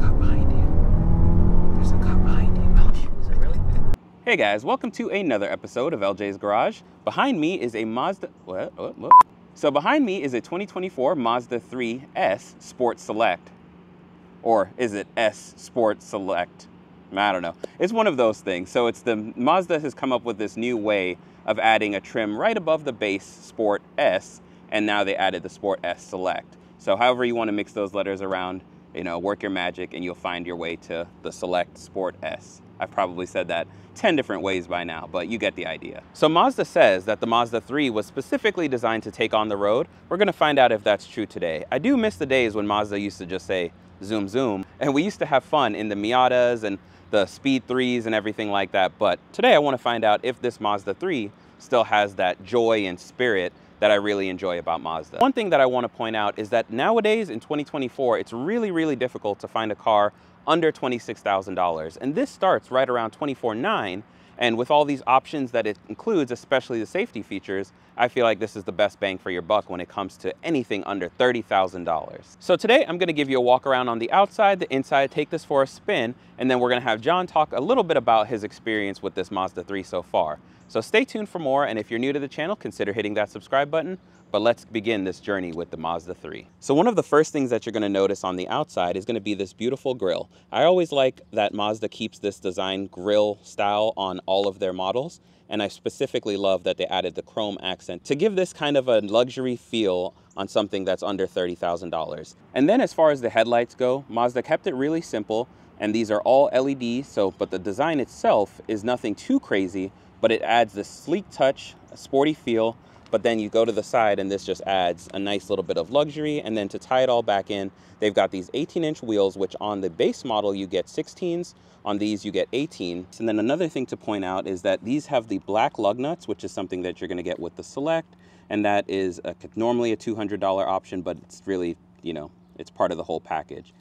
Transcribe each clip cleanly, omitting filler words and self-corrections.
cop behind you. There's a cop behind you. Is it really? Hey guys, welcome to another episode of LJ's Garage. Behind me is a Mazda, So behind me is a 2024 Mazda 3 S Sport Select. Or is it S Sport Select? I don't know. It's one of those things. So it's the Mazda has come up with this new way of adding a trim right above the base Sport S, and now they added the Sport S Select. So however you want to mix those letters around, you know, work your magic and you'll find your way to the Select Sport S. I've probably said that 10 different ways by now, but you get the idea. So Mazda says that the Mazda 3 was specifically designed to take on the road. We're gonna find out if that's true today. I do miss the days when Mazda used to just say, zoom, zoom, and we used to have fun in the Miatas and the Speed 3s and everything like that. But today I wanna find out if this Mazda 3 still has that joy and spirit that I really enjoy about Mazda. One thing that I wanna point out is that nowadays in 2024, it's really, really difficult to find a car under $26,000. And this starts right around $24,900. And with all these options that it includes, especially the safety features, I feel like this is the best bang for your buck when it comes to anything under $30,000. So today I'm gonna give you a walk around on the outside, the inside, take this for a spin, and then we're gonna have John talk a little bit about his experience with this Mazda 3 so far. So stay tuned for more, and if you're new to the channel, consider hitting that subscribe button. But let's begin this journey with the Mazda 3. So one of the first things that you're gonna notice on the outside is gonna be this beautiful grille. I always like that Mazda keeps this design grille style on all of their models, and I specifically love that they added the chrome accent to give this kind of a luxury feel on something that's under $30,000. And then as far as the headlights go, Mazda kept it really simple, and these are all LED, but the design itself is nothing too crazy, but it adds this sleek touch, a sporty feel. But then you go to the side and this just adds a nice little bit of luxury. And then to tie it all back in, they've got these 18-inch wheels, which on the base model you get 16s, on these you get 18. And then another thing to point out is that these have the black lug nuts, which is something that you're gonna get with the Select. And that is normally a $200 option, but it's really, you know, it's part of the whole package.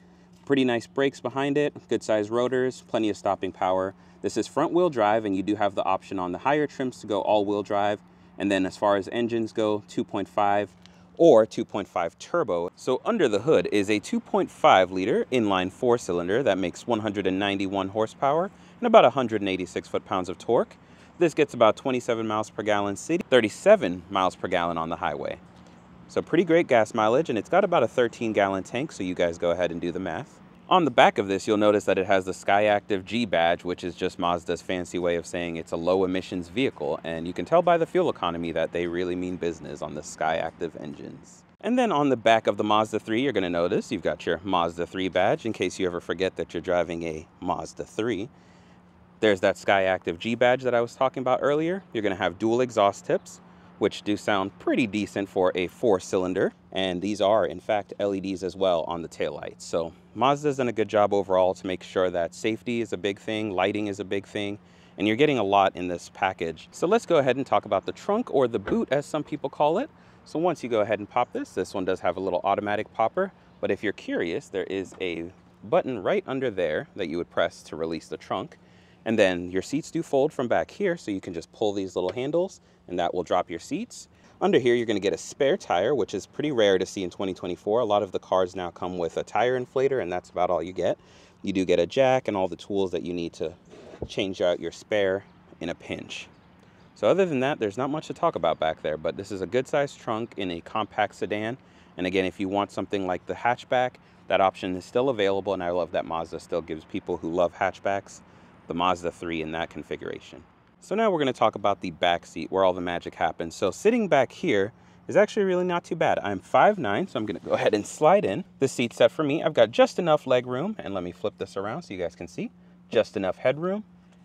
Pretty nice brakes behind it, good size rotors, plenty of stopping power. This is front wheel drive, and you do have the option on the higher trims to go all wheel drive. And then as far as engines go, 2.5 or 2.5 turbo. So under the hood is a 2.5 liter inline 4-cylinder that makes 191 horsepower and about 186 foot-pounds of torque. This gets about 27 miles per gallon city, 37 miles per gallon on the highway. So pretty great gas mileage, and it's got about a 13-gallon tank, so you guys go ahead and do the math. On the back of this, you'll notice that it has the Skyactiv G badge, which is just Mazda's fancy way of saying it's a low emissions vehicle. And you can tell by the fuel economy that they really mean business on the Skyactiv engines. And then on the back of the Mazda 3, you're gonna notice you've got your Mazda 3 badge in case you ever forget that you're driving a Mazda 3. There's that Skyactiv G badge that I was talking about earlier. You're gonna have dual exhaust tips, which do sound pretty decent for a 4-cylinder. And these are, in fact, LEDs as well on the taillights. So Mazda's done a good job overall to make sure that safety is a big thing, lighting is a big thing, and you're getting a lot in this package. So let's go ahead and talk about the trunk, or the boot as some people call it. So once you go ahead and pop this one does have a little automatic popper, but if you're curious, there is a button right under there that you would press to release the trunk. And then your seats do fold from back here, so you can just pull these little handles and that will drop your seats. Under here, you're gonna get a spare tire, which is pretty rare to see in 2024. A lot of the cars now come with a tire inflator, and that's about all you get. You do get a jack and all the tools that you need to change out your spare in a pinch. So other than that, there's not much to talk about back there, but this is a good sized trunk in a compact sedan. And again, if you want something like the hatchback, that option is still available, and I love that Mazda still gives people who love hatchbacks the Mazda 3 in that configuration. So now we're going to talk about the back seat, where all the magic happens. So sitting back here is actually really not too bad. I'm 5'9", so I'm going to go ahead and slide in. The seat's set for me. I've got just enough leg room, and let me flip this around so you guys can see. Just enough headroom,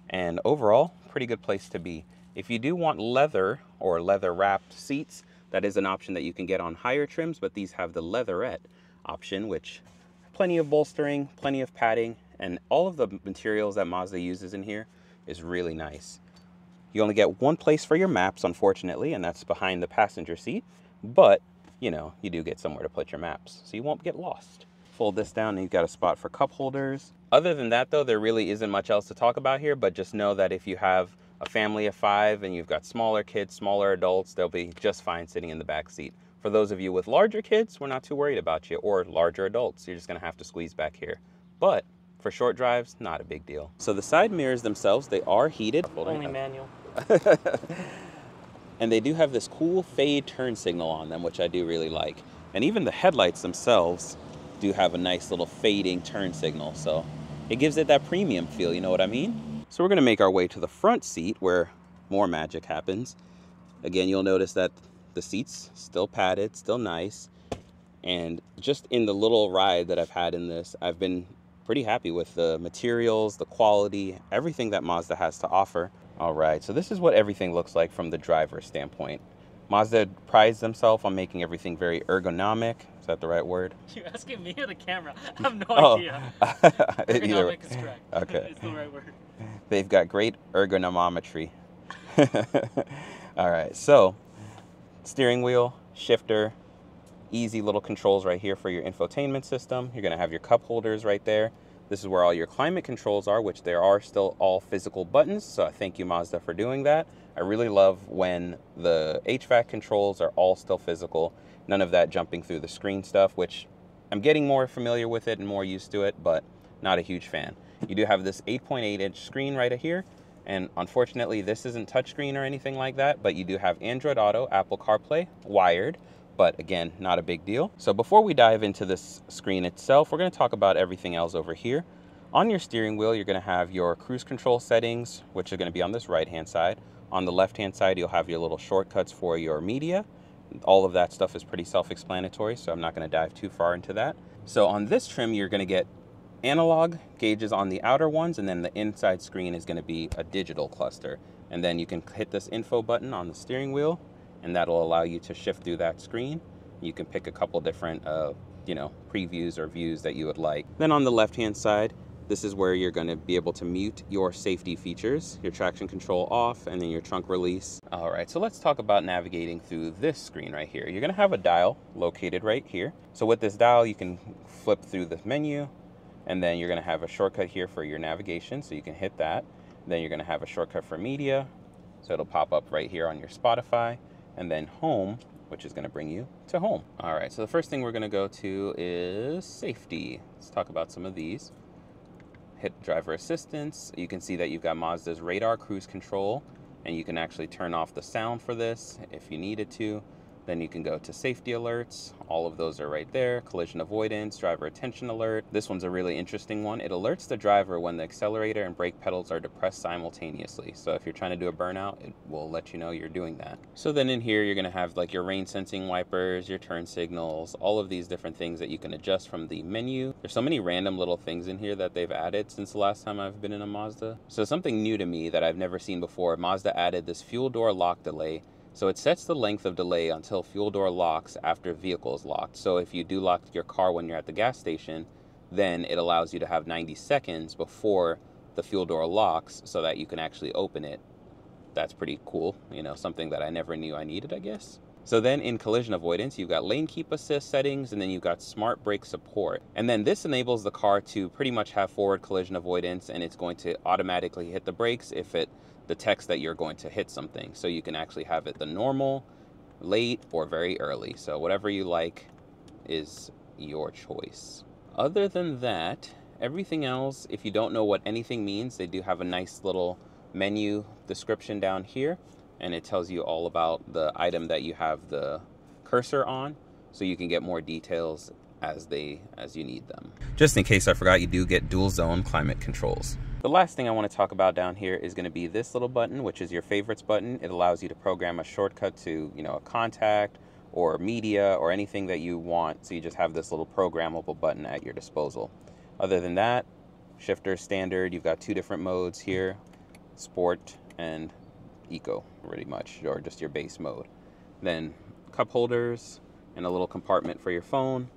and overall, pretty good place to be. If you do want leather or leather-wrapped seats, that is an option that you can get on higher trims, but these have the leatherette option, which plenty of bolstering, plenty of padding, and all of the materials that Mazda uses in here is really nice. You only get one place for your maps, unfortunately, and that's behind the passenger seat. But, you know, you do get somewhere to put your maps, so you won't get lost. Fold this down and you've got a spot for cup holders. Other than that, though, there really isn't much else to talk about here, but just know that if you have a family of 5 and you've got smaller kids, smaller adults, they'll be just fine sitting in the back seat. For those of you with larger kids, we're not too worried about you, or larger adults. You're just gonna have to squeeze back here. but for short drives, not a big deal. So the side mirrors themselves, they are heated. Only manual. And they do have this cool fade turn signal on them, which I do really like. And even the headlights themselves do have a nice little fading turn signal. So it gives it that premium feel, you know what I mean? So we're gonna make our way to the front seat where more magic happens. Again, you'll notice that the seat's still padded, still nice. And just in the little ride that I've had in this, I've been pretty happy with the materials, the quality, everything that Mazda has to offer. All right, so this is what everything looks like from the driver's standpoint. Mazda prides themselves on making everything very ergonomic. Is that the right word? You're asking me or the camera? I have no idea. Ergonomic is correct. Okay. It's the right word. They've got great ergonometry. All right, so steering wheel, shifter, easy little controls right here for your infotainment system. You're gonna have your cup holders right there. This is where all your climate controls are, which there are still all physical buttons. So I thank you, Mazda, for doing that. I really love when the HVAC controls are all still physical. None of that jumping through the screen stuff, which I'm getting more familiar with it and more used to it, but not a huge fan. You do have this 8.8-inch screen right here. And unfortunately, this isn't touchscreen or anything like that, but you do have Android Auto, Apple CarPlay, wired. But again, not a big deal. So before we dive into this screen itself, we're gonna talk about everything else over here. On your steering wheel, you're gonna have your cruise control settings, which are gonna be on this right-hand side. On the left-hand side, you'll have your little shortcuts for your media. All of that stuff is pretty self-explanatory, so I'm not gonna dive too far into that. So on this trim, you're gonna get analog gauges on the outer ones, and then the inside screen is gonna be a digital cluster. And then you can hit this info button on the steering wheel, and that'll allow you to shift through that screen. You can pick a couple different, previews or views that you would like. Then on the left-hand side, this is where you're gonna be able to mute your safety features, your traction control off, and then your trunk release. All right, so let's talk about navigating through this screen right here. You're gonna have a dial located right here. So with this dial, you can flip through the menu, and then you're gonna have a shortcut here for your navigation, so you can hit that. Then you're gonna have a shortcut for media, so it'll pop up right here on your Spotify. And then home, which is gonna bring you to home. All right, so the first thing we're gonna go to is safety. Let's talk about some of these. Hit driver assistance. You can see that you've got Mazda's radar cruise control, and you can actually turn off the sound for this if you needed to. Then you can go to safety alerts. All of those are right there. Collision avoidance, driver attention alert. This one's a really interesting one. It alerts the driver when the accelerator and brake pedals are depressed simultaneously. So if you're trying to do a burnout, it will let you know you're doing that. So then in here, you're gonna have like your rain sensing wipers, your turn signals, all of these different things that you can adjust from the menu. There's so many random little things in here that they've added since the last time I've been in a Mazda. So something new to me that I've never seen before, Mazda added this fuel door lock delay. So it sets the length of delay until fuel door locks after vehicle is locked. So if you do lock your car when you're at the gas station, then it allows you to have 90 seconds before the fuel door locks so that you can actually open it. That's pretty cool, something that I never knew I needed, I guess. So then in collision avoidance, you've got lane keep assist settings, and then you've got smart brake support. And then this enables the car to pretty much have forward collision avoidance, and it's going to automatically hit the brakes if it detects that you're going to hit something. So you can actually have it the normal, late, or very early. So whatever you like is your choice. Other than that, everything else, if you don't know what anything means, they do have a nice little menu description down here, and it tells you all about the item that you have the cursor on, so you can get more details as you need them. Just in case I forgot, you do get dual zone climate controls. The last thing I want to talk about down here is going to be this little button, which is your favorites button. It allows you to program a shortcut to, a contact or media or anything that you want. So you just have this little programmable button at your disposal. Other than that, shifter standard. You've got two different modes here, sport and eco, pretty much, or just your base mode. Then cup holders and a little compartment for your phone,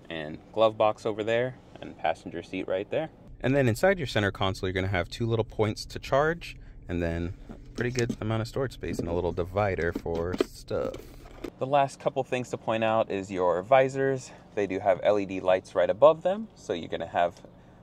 and glove box over there, and passenger seat right there. And then inside your center console, you're gonna have two little points to charge, and then a pretty good amount of storage space and a little divider for stuff. The last couple things to point out is your visors. They do have LED lights right above them, so you're gonna have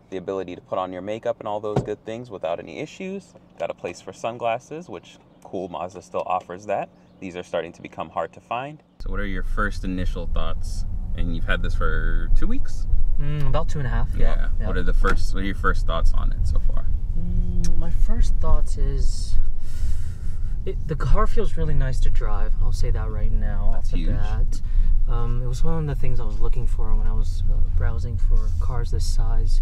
the ability to put on your makeup and all those good things without any issues. Got a place for sunglasses, which cool, Mazda still offers that. These are starting to become hard to find. So what are your first initial thoughts? And you've had this for 2 weeks? About 2.5. Yeah. Yeah. What are your first thoughts on it so far? My first thoughts is the car feels really nice to drive. I'll say that right now. That's huge. It was one of the things I was looking for when I was browsing for cars this size.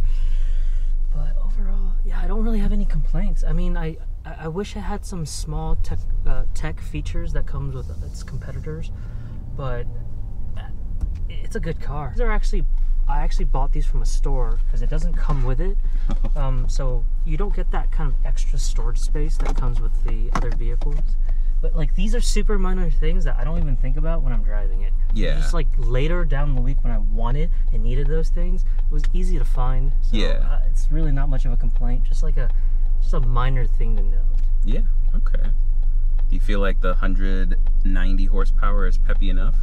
But overall, yeah, I don't really have any complaints. I mean, I wish it had some small tech features that comes with its competitors, but it's a good car. I actually bought these from a store because it doesn't come with it, so you don't get that kind of extra storage space that comes with the other vehicles. But like, these are super minor things that I don't even think about when I'm driving it. Yeah. Just like later down the week when I wanted and needed those things, it was easy to find. So, yeah. It's really not much of a complaint. Just a minor thing to note. Yeah. Okay. Do you feel like the 190 horsepower is peppy enough?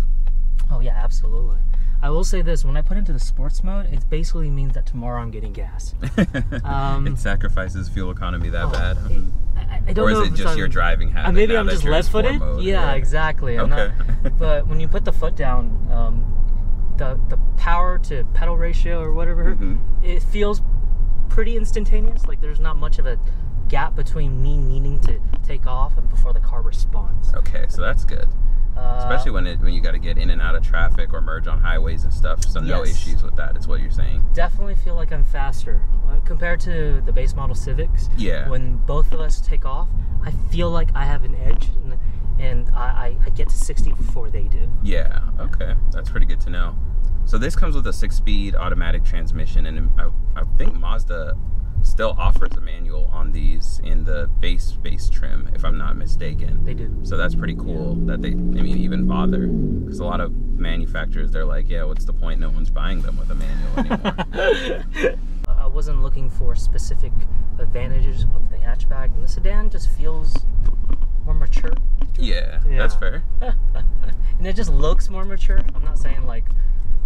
Oh yeah, absolutely. I will say this, when I put into the sports mode, it basically means that tomorrow I'm getting gas. It sacrifices fuel economy that bad? I don't know. Or is it just your driving habit? Maybe I'm just left-footed? Yeah, exactly. Okay. But when you put the foot down, the power to pedal ratio or whatever, it feels pretty instantaneous. Like, there's not much of a gap between me needing to take off and before the car responds. Okay, so that's good. Especially when you got to get in and out of traffic or merge on highways and stuff. So no issues with that. Is what you're saying. Definitely feel like I'm faster compared to the base model Civics. Yeah. When both of us take off, I feel like I have an edge, and I get to 60 before they do. Yeah. Okay, that's pretty good to know. So this comes with a 6-speed automatic transmission, and I think Mazda still offers a manual on these in the base trim, if I'm not mistaken. They do. So that's pretty cool that they, even bother. Because a lot of manufacturers, they're like, yeah, what's the point? No one's buying them with a manual anymore. I wasn't looking for specific advantages of the hatchback, and the sedan just feels more mature. Yeah, that's fair. And it just looks more mature. I'm not saying like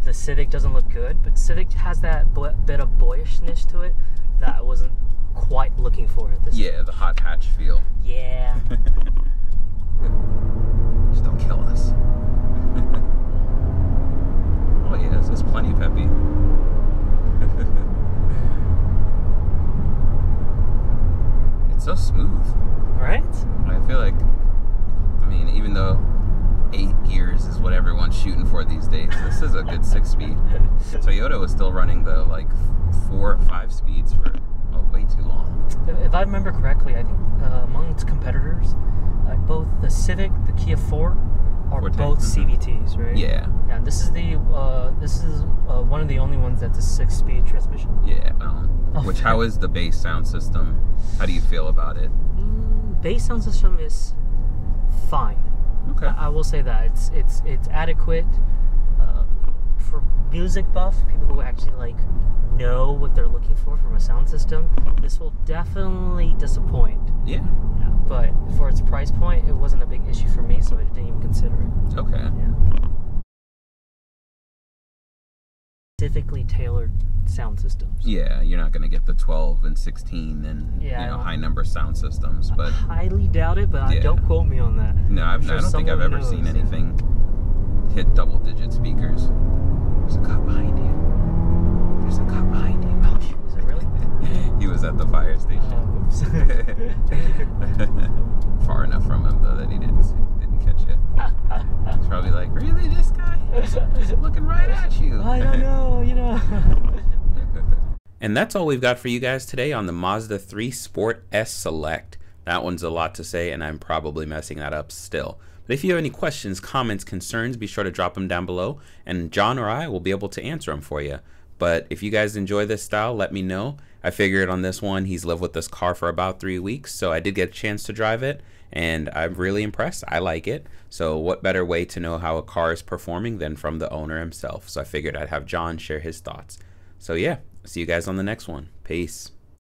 the Civic doesn't look good, but Civic has that bit of boyishness to it that I wasn't quite looking for at this point. The hot hatch feel. Yeah. Just don't kill us. Oh yeah, this is plenty peppy. It's so smooth. Right? I feel like, even though 8 gears is what everyone's shooting for these days, this is a good 6-speed. Toyota was still running the 4 or 5 speeds for way too long. If I remember correctly, I think among its competitors, both the Civic, the Kia Forte are both CVTs, right? Yeah. Yeah. This is one of the only ones that's a 6-speed transmission. Yeah. How is the bass sound system? How do you feel about it? Bass sound system is fine. Okay. I will say that it's adequate for music buff, people who actually know what they're looking for from a sound system. This will definitely disappoint. Yeah. But for its price point, it wasn't a big issue for me, so I didn't even consider it. Okay. Yeah. Specifically tailored sound systems. Yeah, you're not gonna get the 12 and 16 and high number sound systems, but I highly doubt it. But don't quote me on that. No, I don't think I've ever seen anything hit double-digit speakers. There's a cop behind you. There's a cop behind you. Oh, shit, is it really? He was at the fire station. Oops. Far enough from him though that he didn't catch it. He's probably like, really, this guy? He's looking right at you. I don't know, And that's all we've got for you guys today on the Mazda 3 Sport S Select. That one's a lot to say, and I'm probably messing that up still. But if you have any questions, comments, concerns, be sure to drop them down below, and John or I will be able to answer them for you. But if you guys enjoy this style, let me know. I figured on this one, he's lived with this car for about 3 weeks, so I did get a chance to drive it, and I'm really impressed. I like it. So what better way to know how a car is performing than from the owner himself? So I figured I'd have John share his thoughts. So yeah, see you guys on the next one. Peace.